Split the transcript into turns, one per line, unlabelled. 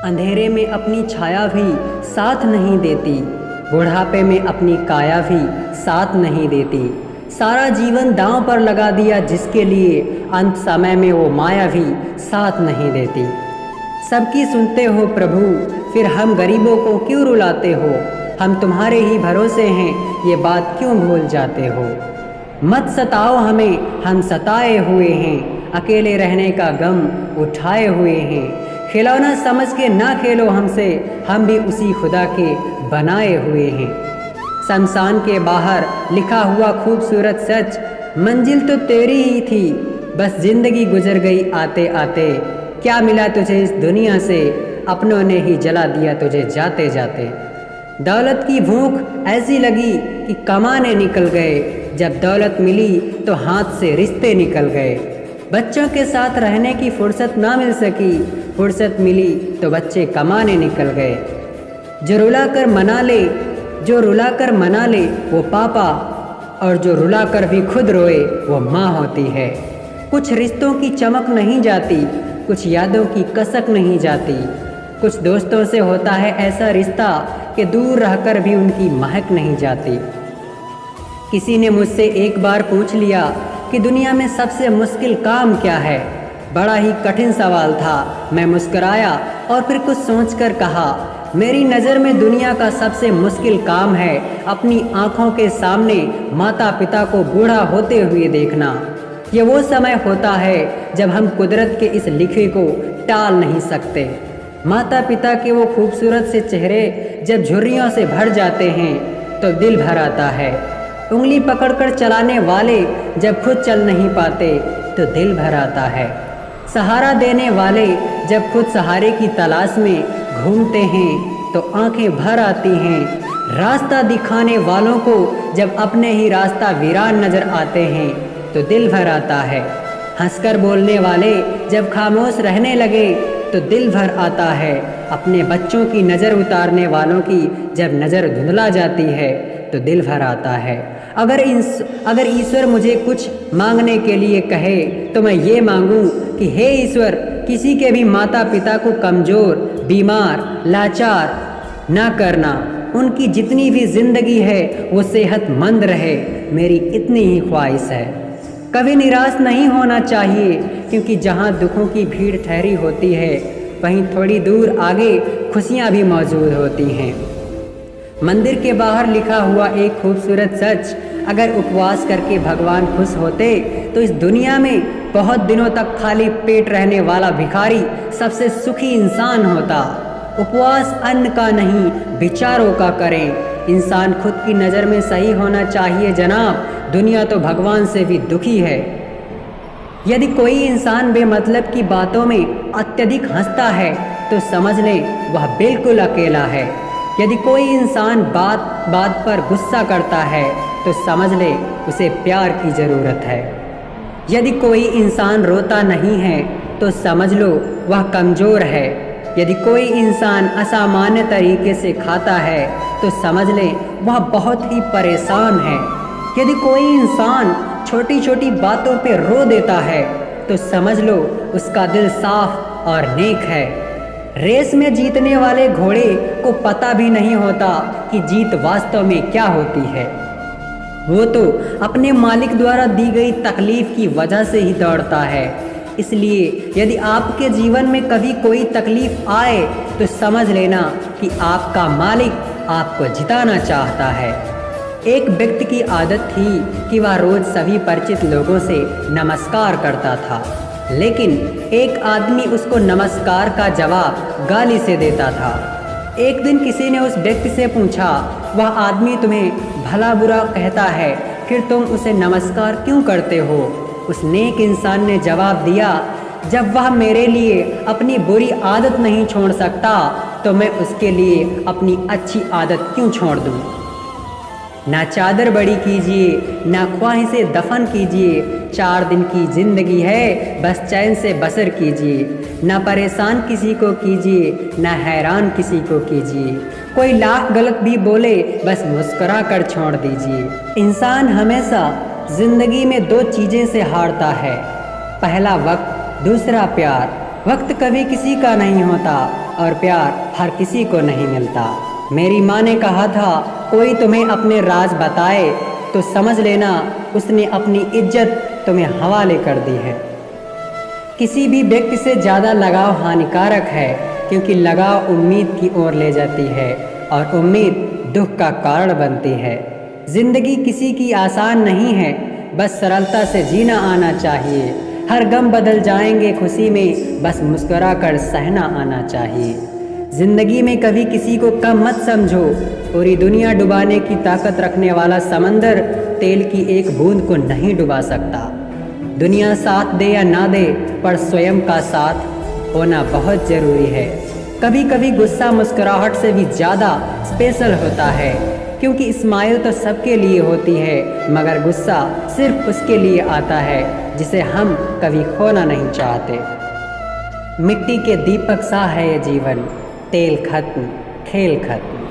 अंधेरे में अपनी छाया भी साथ नहीं देती, बुढ़ापे में अपनी काया भी साथ नहीं देती। सारा जीवन दांव पर लगा दिया जिसके लिए, अंत समय में वो माया भी साथ नहीं देती। सबकी सुनते हो प्रभु, फिर हम गरीबों को क्यों रुलाते हो? हम तुम्हारे ही भरोसे हैं, ये बात क्यों भूल जाते हो? मत सताओ हमें, हम सताए हुए हैं, अकेले रहने का गम उठाए हुए हैं। खिलौना समझ के ना खेलो हमसे, हम भी उसी खुदा के बनाए हुए हैं। शमशान के बाहर लिखा हुआ खूबसूरत सच, मंजिल तो तेरी ही थी, बस जिंदगी गुजर गई आते आते। क्या मिला तुझे इस दुनिया से, अपनों ने ही जला दिया तुझे जाते जाते। दौलत की भूख ऐसी लगी कि कमाने निकल गए, जब दौलत मिली तो हाथ से रिश्ते निकल गए। बच्चों के साथ रहने की फुर्सत ना मिल सकी, फुर्सत मिली तो बच्चे कमाने निकल गए। जो रुला कर मना ले, जो रुला कर मना ले वो पापा, और जो रुला कर भी खुद रोए वो माँ होती है। कुछ रिश्तों की चमक नहीं जाती, कुछ यादों की कसक नहीं जाती। कुछ दोस्तों से होता है ऐसा रिश्ता कि दूर रहकर भी उनकी महक नहीं जाती। किसी ने मुझसे एक बार पूछ लिया कि दुनिया में सबसे मुश्किल काम क्या है। बड़ा ही कठिन सवाल था। मैं मुस्कराया और फिर कुछ सोचकर कहा, मेरी नज़र में दुनिया का सबसे मुश्किल काम है अपनी आँखों के सामने माता पिता को बूढ़ा होते हुए देखना। ये वो समय होता है जब हम कुदरत के इस लिखे को टाल नहीं सकते। माता पिता के वो खूबसूरत से चेहरे जब झुर्रियों से भर जाते हैं तो दिल भर आता है। उंगली पकड़कर चलाने वाले जब खुद चल नहीं पाते तो दिल भर आता है। सहारा देने वाले जब खुद सहारे की तलाश में घूमते हैं तो आंखें भर आती हैं। रास्ता दिखाने वालों को जब अपने ही रास्ता वीरान नज़र आते हैं तो दिल भर आता है। हंसकर बोलने वाले जब खामोश रहने लगे तो दिल भर आता है। अपने बच्चों की नज़र उतारने वालों की जब नज़र धुंधला जाती है तो दिल भर आता है। अगर ईश्वर मुझे कुछ मांगने के लिए कहे तो मैं ये मांगूं कि हे ईश्वर, किसी के भी माता पिता को कमज़ोर, बीमार, लाचार ना करना। उनकी जितनी भी ज़िंदगी है वो सेहतमंद रहे, मेरी इतनी ही ख्वाहिश है। कभी निराश नहीं होना चाहिए, क्योंकि जहाँ दुखों की भीड़ ठहरी होती है वहीं थोड़ी दूर आगे खुशियाँ भी मौजूद होती हैं। मंदिर के बाहर लिखा हुआ एक खूबसूरत सच, अगर उपवास करके भगवान खुश होते तो इस दुनिया में बहुत दिनों तक खाली पेट रहने वाला भिखारी सबसे सुखी इंसान होता। उपवास अन्न का नहीं, विचारों का करें। इंसान खुद की नज़र में सही होना चाहिए जनाब, दुनिया तो भगवान से भी दुखी है। यदि कोई इंसान बेमतलब की बातों में अत्यधिक हंसता है तो समझ लें वह बिल्कुल अकेला है। यदि कोई इंसान बात बात पर गुस्सा करता है तो समझ ले उसे प्यार की ज़रूरत है। यदि कोई इंसान रोता नहीं है तो समझ लो वह कमज़ोर है। यदि कोई इंसान असामान्य तरीके से खाता है तो समझ ले वह बहुत ही परेशान है। यदि कोई इंसान छोटी छोटी बातों पे रो देता है तो समझ लो उसका दिल साफ और नेक है। रेस में जीतने वाले घोड़े को पता भी नहीं होता कि जीत वास्तव में क्या होती है। वो तो अपने मालिक द्वारा दी गई तकलीफ की वजह से ही दौड़ता है। इसलिए यदि आपके जीवन में कभी कोई तकलीफ आए तो समझ लेना कि आपका मालिक आपको जिताना चाहता है। एक व्यक्ति की आदत थी कि वह रोज़ सभी परिचित लोगों से नमस्कार करता था, लेकिन एक आदमी उसको नमस्कार का जवाब गाली से देता था। एक दिन किसी ने उस व्यक्ति से पूछा, वह आदमी तुम्हें भला बुरा कहता है, फिर तुम उसे नमस्कार क्यों करते हो? उस नेक इंसान ने जवाब दिया, जब वह मेरे लिए अपनी बुरी आदत नहीं छोड़ सकता तो मैं उसके लिए अपनी अच्छी आदत क्यों छोड़ दूँ। ना चादर बड़ी कीजिए, ना ख्वाहिशें दफन कीजिए। 4 दिन की ज़िंदगी है, बस चैन से बसर कीजिए। ना परेशान किसी को कीजिए, ना हैरान किसी को कीजिए। कोई लाख गलत भी बोले, बस मुस्कुरा कर छोड़ दीजिए। इंसान हमेशा ज़िंदगी में 2 चीज़ें से हारता है, पहला वक्त, दूसरा प्यार। वक्त कभी किसी का नहीं होता और प्यार हर किसी को नहीं मिलता। मेरी माँ ने कहा था, कोई तुम्हें अपने राज बताए तो समझ लेना उसने अपनी इज्जत तुम्हें हवाले कर दी है। किसी भी व्यक्ति से ज़्यादा लगाव हानिकारक है, क्योंकि लगाव उम्मीद की ओर ले जाती है और उम्मीद दुख का कारण बनती है। जिंदगी किसी की आसान नहीं है, बस सरलता से जीना आना चाहिए। हर गम बदल जाएंगे खुशी में, बस मुस्कुरा कर सहना आना चाहिए। जिंदगी में कभी किसी को कम मत समझो, पूरी दुनिया डुबाने की ताकत रखने वाला समंदर तेल की एक बूंद को नहीं डुबा सकता। दुनिया साथ दे या ना दे, पर स्वयं का साथ होना बहुत ज़रूरी है। कभी कभी गुस्सा मुस्कुराहट से भी ज़्यादा स्पेशल होता है, क्योंकि स्माइल तो सबके लिए होती है, मगर गुस्सा सिर्फ उसके लिए आता है जिसे हम कभी खोना नहीं चाहते। मिट्टी के दीपक सा है ये जीवन, तेल खत्म, खेल खत्म।